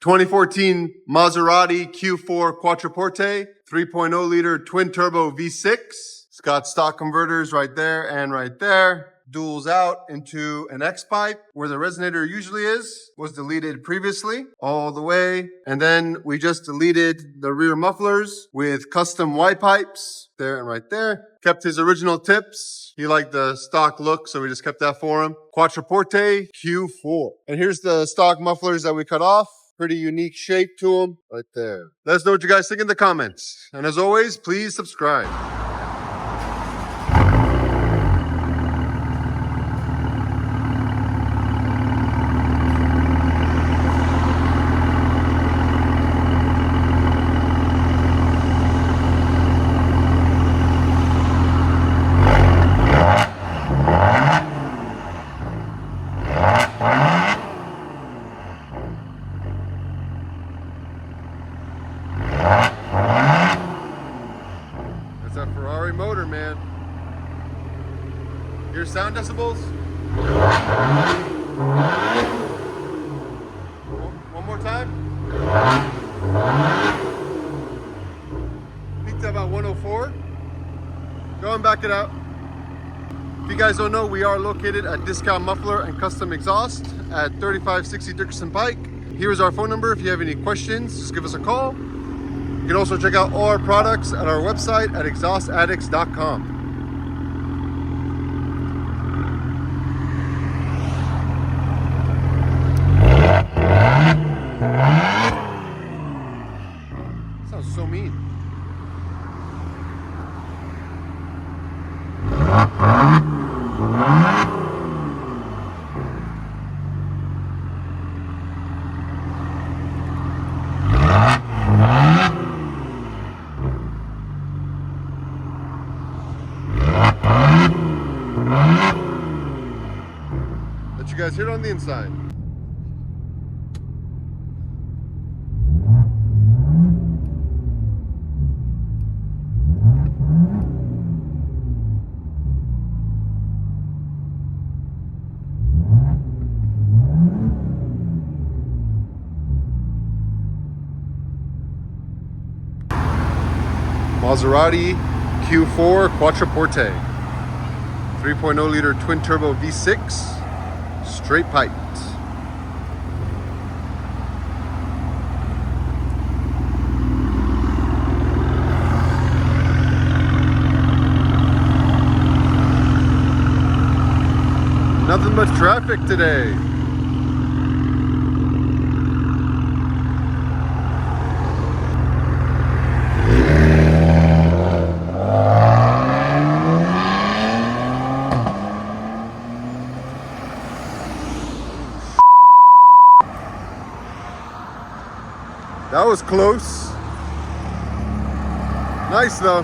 2014 Maserati Q4 Quattroporte, 3.0 liter twin turbo V6. It's got stock converters right there and right there. Duals out into an X pipe where the resonator usually is, was deleted previously all the way. And then we just deleted the rear mufflers with custom Y pipes there and right there. Kept his original tips. He liked the stock look, so we just kept that for him. Quattroporte Q4. And here's the stock mufflers that we cut off. Pretty unique shape to them right there. Let us know what you guys think in the comments. And as always, please subscribe. That's that Ferrari motor, man. Hear sound decibels? One more time. Peaked at about 104. Go and back it out. If you guys don't know, we are located at Discount Muffler and Custom Exhaust at 3560 Dickerson Pike. Here's our phone number. If you have any questions, just give us a call. You can also check out all our products at our website at exhaustaddicts.com. Sounds so mean. Let you guys hear it on the inside. Maserati Q4 Quattroporte, 3.0 liter twin turbo V6, straight piped. Nothing but traffic today. That was close. Nice though.